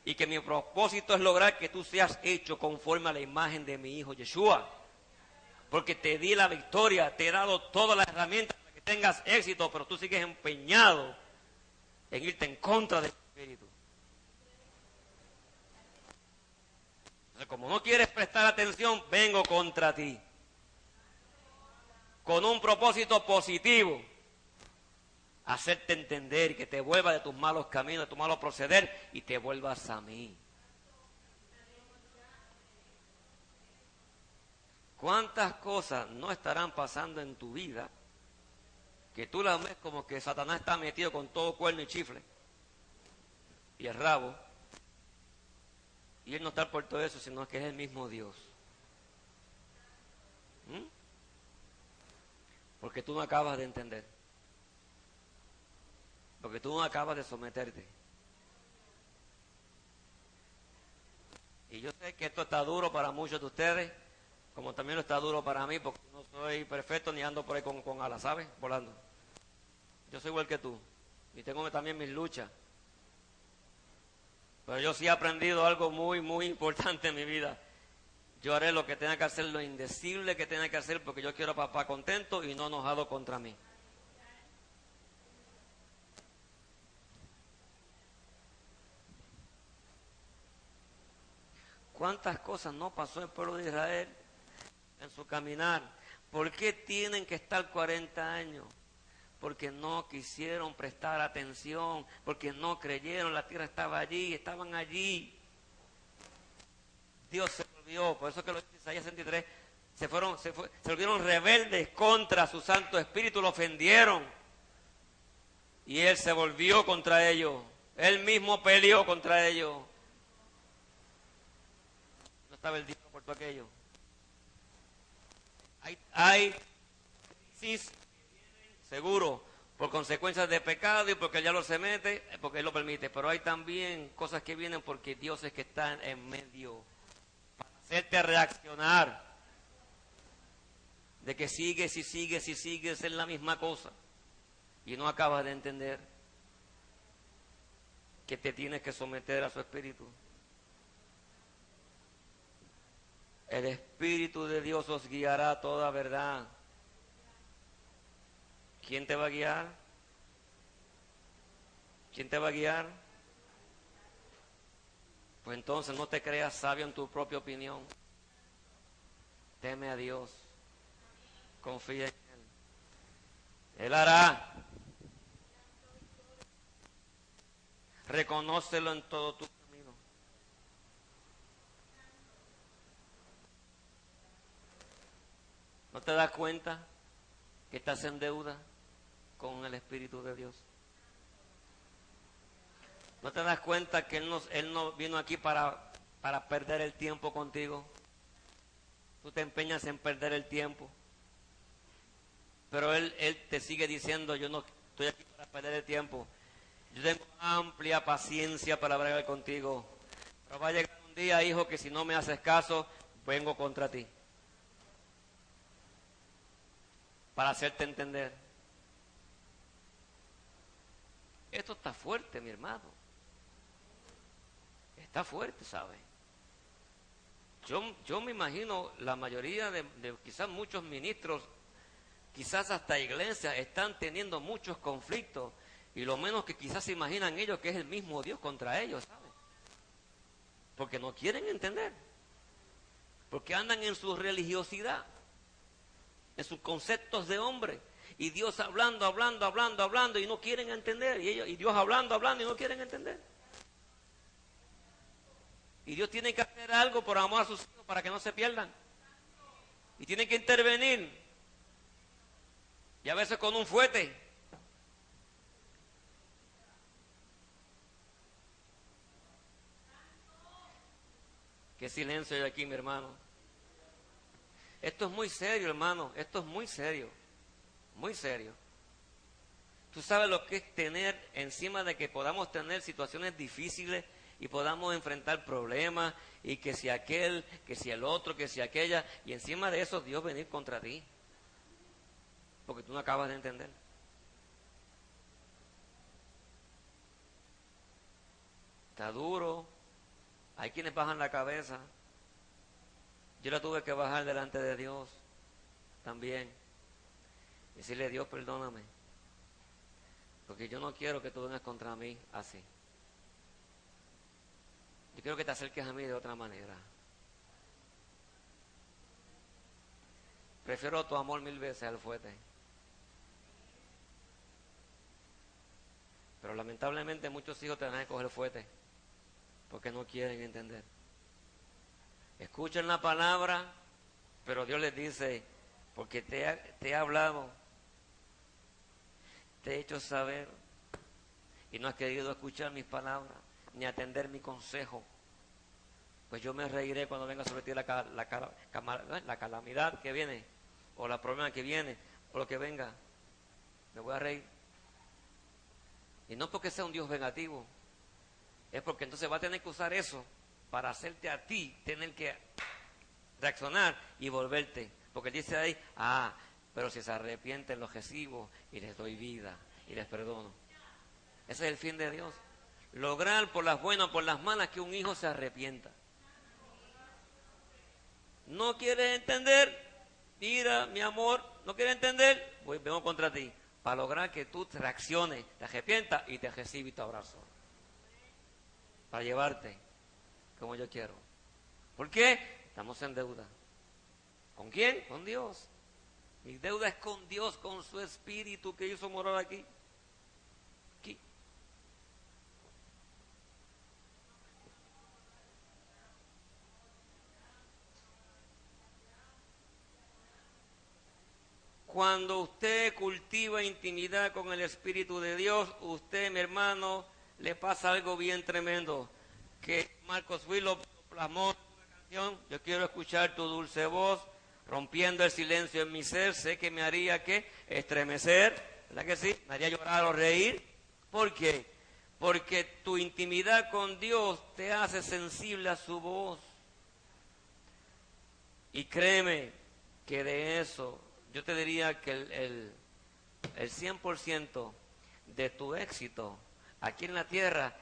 S1: Y que mi propósito es lograr que tú seas hecho conforme a la imagen de mi hijo Yeshua. Porque te di la victoria, te he dado todas las herramientas para que tengas éxito, pero tú sigues empeñado en irte en contra del espíritu. Entonces, como no quieres prestar atención, vengo contra ti. Con un propósito positivo. Hacerte entender y que te vuelvas de tus malos caminos, de tu malo proceder y te vuelvas a mí. ¿Cuántas cosas no estarán pasando en tu vida que tú las ves como que Satanás está metido con todo cuerno y chifle y el rabo? Y él no está por todo eso, sino que es el mismo Dios. Porque tú no acabas de entender. Porque tú no acabas de someterte. Y yo sé que esto está duro para muchos de ustedes, como también lo está duro para mí, porque no soy perfecto ni ando por ahí con alas, ¿sabes? Volando. Yo soy igual que tú. Y tengo también mis luchas. Pero yo sí he aprendido algo muy, muy importante en mi vida. Yo haré lo que tenga que hacer, lo indecible que tenga que hacer, porque yo quiero a papá contento y no enojado contra mí. ¿Cuántas cosas no pasó el pueblo de Israel en su caminar? ¿Por qué tienen que estar 40 años? Porque no quisieron prestar atención, porque no creyeron, la tierra estaba allí, estaban allí. Dios se volvió, por eso que lo dice Isaías 63, se volvieron rebeldes contra su Santo Espíritu, lo ofendieron. Y Él se volvió contra ellos, Él mismo peleó contra ellos. No estaba el diablo por todo aquello. Hay crisis, seguro, por consecuencias de pecado y porque el diablo se mete, porque Él lo permite. Pero hay también cosas que vienen porque Dios es que está en medio para hacerte reaccionar. De que sigues y sigues y sigues en la misma cosa y no acabas de entender que te tienes que someter a su espíritu. El Espíritu de Dios os guiará a toda verdad. ¿Quién te va a guiar? ¿Quién te va a guiar? Pues entonces no te creas sabio en tu propia opinión. Teme a Dios. Confía en Él. Él hará. Reconócelo en todo tu camino. ¿No te das cuenta que estás en deuda con el Espíritu de Dios? ¿No te das cuenta que Él no vino aquí para perder el tiempo contigo? Tú te empeñas en perder el tiempo. Pero Él te sigue diciendo, yo no estoy aquí para perder el tiempo. Yo tengo amplia paciencia para bregar contigo. Pero va a llegar un día, hijo, que si no me haces caso, vengo contra ti. Para hacerte entender. Esto está fuerte, mi hermano. Está fuerte, ¿sabe? Yo me imagino la mayoría de quizás muchos ministros, quizás hasta iglesias, están teniendo muchos conflictos. Y lo menos que quizás se imaginan ellos que es el mismo Dios contra ellos, ¿saben? Porque no quieren entender. Porque andan en su religiosidad, en sus conceptos de hombre. Y Dios hablando y no quieren entender. Y Dios hablando y no quieren entender. Y Dios tiene que hacer algo por amor a sus hijos para que no se pierdan. Y tiene que intervenir. Y a veces con un fuete. Qué silencio hay aquí, mi hermano. Esto es muy serio, hermano. Esto es muy serio. Muy serio. Tú sabes lo que es tener encima de que podamos tener situaciones difíciles y podamos enfrentar problemas y que si aquel, que si el otro, que si aquella, y encima de eso Dios venir contra ti. Porque tú no acabas de entender. Está duro. Hay quienes bajan la cabeza. Yo la tuve que bajar delante de Dios también. Decirle, Dios, perdóname. Porque yo no quiero que tú vengas contra mí así. Yo quiero que te acerques a mí de otra manera. Prefiero tu amor 1000 veces al fuete. Pero lamentablemente muchos hijos te van a coger fuete porque no quieren entender. Escuchan la palabra, pero Dios les dice, porque te he hablado, te he hecho saber, y no has querido escuchar mis palabras, ni atender mi consejo. Pues yo me reiré cuando venga sobre ti la calamidad que viene, o la problema que viene, o lo que venga. Me voy a reír. Y no porque sea un Dios vengativo, es porque entonces va a tener que usar eso para hacerte a ti tener que reaccionar y volverte. Porque dice ahí, pero si se arrepienten los recibo y les doy vida y les perdono. Ese es el fin de Dios. Lograr por las buenas o por las malas que un hijo se arrepienta. ¿No quieres entender? Mira, mi amor, ¿no quieres entender? Vengo contra ti. Para lograr que tú reacciones, te arrepientas y te reciba y te abrazo. Para llevarte como yo quiero. ¿Por qué? Estamos en deuda. ¿Con quién? Con Dios. Mi deuda es con Dios, con su Espíritu que hizo morar aquí. Aquí. Cuando usted cultiva intimidad con el Espíritu de Dios, usted, mi hermano, le pasa algo bien tremendo. Que Marcos Witt lo plasmó en una canción. Yo quiero escuchar tu dulce voz, rompiendo el silencio en mi ser. Sé que me haría, ¿qué? Estremecer, ¿verdad que sí? Me haría llorar o reír. ¿Por qué? Porque tu intimidad con Dios te hace sensible a su voz. Y créeme que de eso, yo te diría que el 100% de tu éxito aquí en la tierra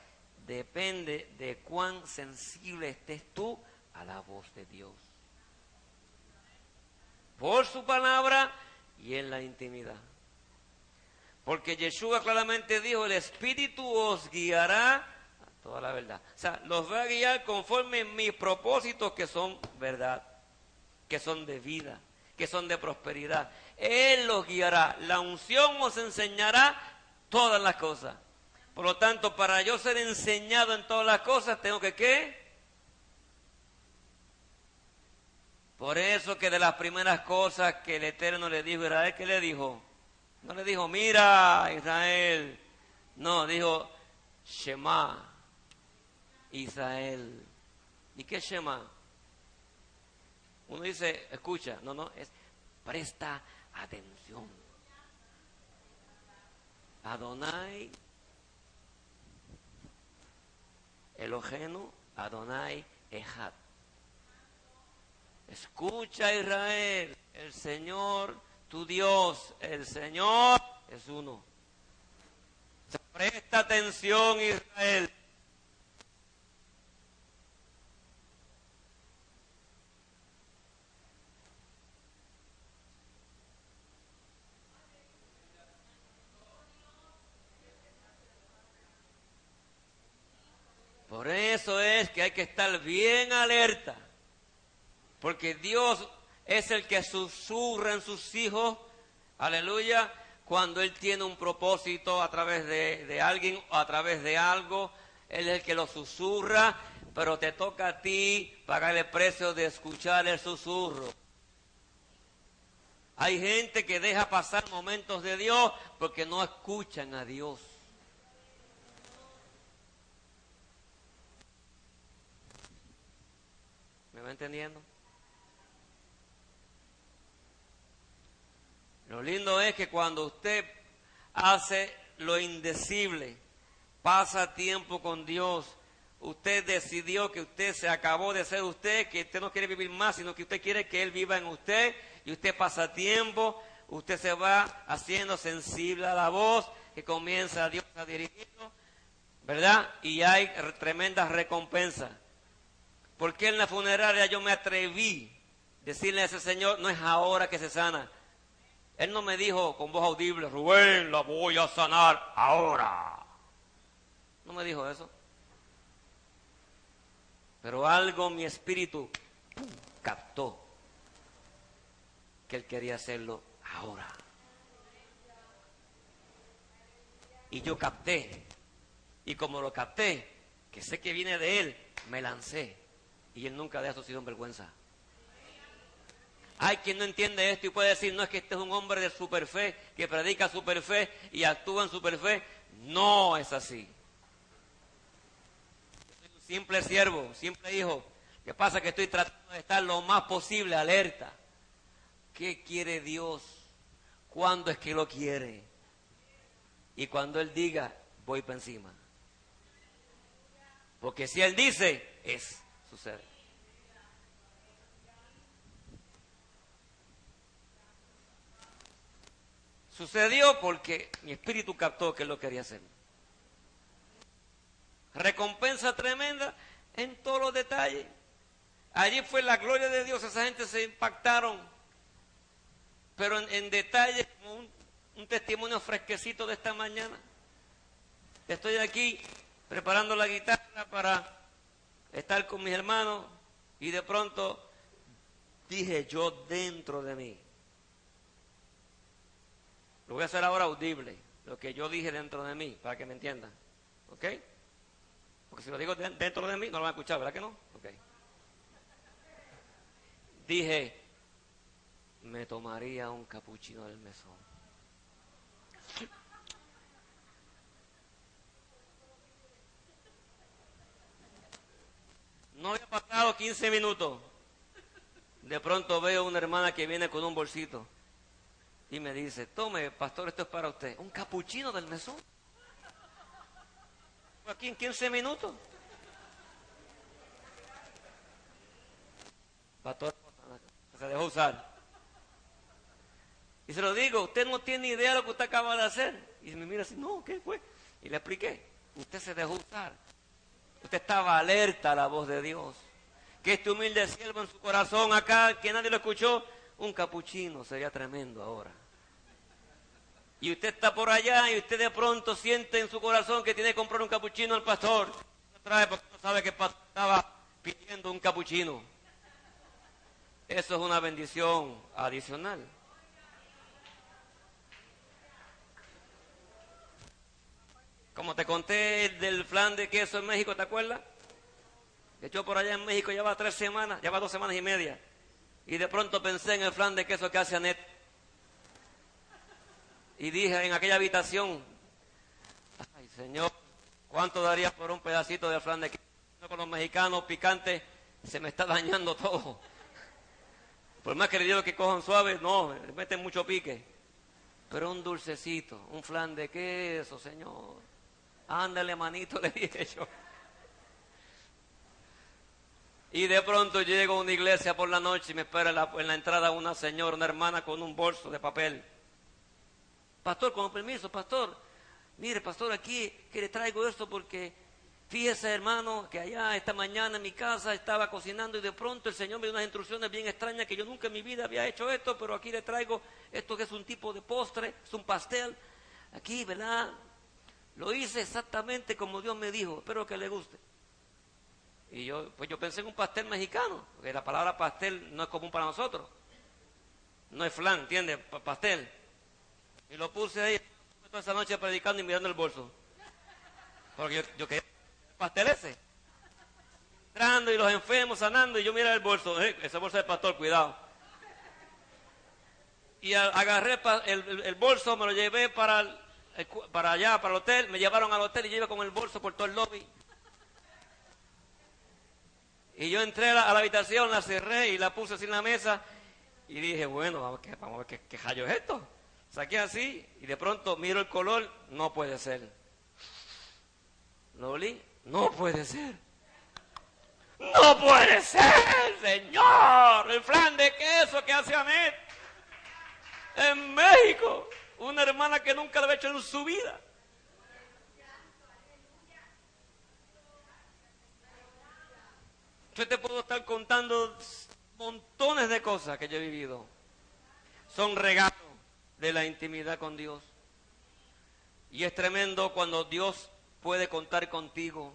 S1: depende de cuán sensible estés tú a la voz de Dios. Por su palabra y en la intimidad. Porque Yeshua claramente dijo, el Espíritu os guiará a toda la verdad. O sea, los va a guiar conforme mis propósitos que son verdad, que son de vida, que son de prosperidad. Él los guiará. La unción os enseñará todas las cosas. Por lo tanto, para yo ser enseñado en todas las cosas, tengo que ¿qué? Por eso que de las primeras cosas que el Eterno le dijo a Israel, ¿qué le dijo? No le dijo, mira Israel. No, dijo, Shema, Israel. ¿Y qué es Shema? Uno dice, escucha, no, es presta atención. Adonai, Elohenu, Adonai, Echad. Escucha Israel, el Señor, tu Dios, el Señor es uno. Presta atención Israel. Por eso es que hay que estar bien alerta, porque Dios es el que susurra en sus hijos, aleluya, cuando Él tiene un propósito a través de alguien o a través de algo, Él es el que lo susurra, pero te toca a ti pagar el precio de escuchar el susurro. Hay gente que deja pasar momentos de Dios porque no escuchan a Dios. ¿Me va entendiendo? Lo lindo es que cuando usted hace lo indecible, pasa tiempo con Dios, usted decidió que usted se acabó de ser usted, que usted no quiere vivir más, sino que usted quiere que Él viva en usted, y usted pasa tiempo, usted se va haciendo sensible a la voz, que comienza a Dios a dirigirlo, ¿verdad? Y hay tremendas recompensas. Porque en la funeraria yo me atreví a decirle a ese señor, no es ahora que se sana. Él no me dijo con voz audible, Rubén, la voy a sanar ahora. No me dijo eso. Pero algo mi espíritu captó, que él quería hacerlo ahora. Y yo capté. Y como lo capté, que sé que viene de él, me lancé. Y él nunca de eso ha sido en vergüenza. Hay quien no entiende esto y puede decir, no es que este es un hombre de superfe, que predica superfe y actúa en superfe. No es así. Yo soy un simple siervo, un simple hijo. Lo que pasa es que estoy tratando de estar lo más posible alerta. ¿Qué quiere Dios? ¿Cuándo es que lo quiere? Y cuando Él diga, voy para encima. Porque si Él dice, sucede. Sucedió porque mi espíritu captó que Él lo quería hacer. Recompensa tremenda en todos los detalles. Allí fue la gloria de Dios, esa gente se impactaron. Pero en detalle, como un testimonio fresquecito de esta mañana. Estoy aquí preparando la guitarra para estar con mis hermanos y de pronto dije yo dentro de mí, Lo voy a hacer ahora audible, lo que yo dije dentro de mí, para que me entiendan. ¿Ok? Porque si lo digo dentro de mí, no lo van a escuchar, ¿verdad que no? Ok. Dije, me tomaría un capuchino del mesón. No había pasado 15 minutos. De pronto veo una hermana que viene con un bolsito y me dice, tome, pastor, esto es para usted. Un capuchino del mesón. Aquí en 15 minutos. Pastor, se dejó usar. Y se lo digo, usted no tiene idea de lo que usted acaba de hacer. Y me mira así, no, ¿qué fue? Y le expliqué, usted se dejó usar. Usted estaba alerta a la voz de Dios. Que este humilde siervo en su corazón acá, que nadie lo escuchó, un capuchino sería tremendo ahora. Y usted está por allá y usted de pronto siente en su corazón que tiene que comprar un capuchino al pastor. Lo trae porque no sabe que el pastor estaba pidiendo un capuchino. Eso es una bendición adicional. Como te conté del flan de queso en México, ¿te acuerdas? Que yo por allá en México lleva 3 semanas, lleva 2 semanas y media. Y de pronto pensé en el flan de queso que hace Anet. Y dije en aquella habitación, ay Señor, ¿cuánto daría por un pedacito de flan de queso? Con los mexicanos picantes se me está dañando todo. Por más que le digo que cojan suave, no, le meten mucho pique. Pero un dulcecito, un flan de queso, Señor. Ándale, manito, le dije yo. Y de pronto llego a una iglesia por la noche y me espera en la entrada una señora, una hermana con un bolso de papel. Pastor, con permiso, pastor. Mire, pastor, aquí que le traigo esto porque fíjese, hermano, que allá esta mañana en mi casa estaba cocinando y de pronto el Señor me dio unas instrucciones bien extrañas que yo nunca en mi vida había hecho esto, pero aquí le traigo esto que es un tipo de postre, es un pastel. Aquí, ¿verdad? Lo hice exactamente como Dios me dijo, espero que le guste. Y yo pensé en un pastel mexicano, porque la palabra pastel no es común para nosotros. No es flan, ¿entiendes? Pastel. Y lo puse ahí toda esa noche predicando y mirando el bolso. Porque yo quería pastel ese. Entrando y los enfermos sanando y yo miraba el bolso. Ese bolso de pastor, cuidado. Y agarré el bolso, me lo llevé para allá, para el hotel. Me llevaron al hotel y yo iba con el bolso por todo el lobby. Y yo entré a la habitación, la cerré y la puse así en la mesa. Y dije, bueno, vamos a ver qué rayo es esto. Saqué así y de pronto miro el color, no puede ser. ¿Lo olí? No puede ser. ¡No puede ser, Señor! El flan de queso que hace Anet en México. Una hermana que nunca lo había hecho en su vida. Yo te puedo estar contando montones de cosas que yo he vivido. Son regalos de la intimidad con Dios. Y es tremendo cuando Dios puede contar contigo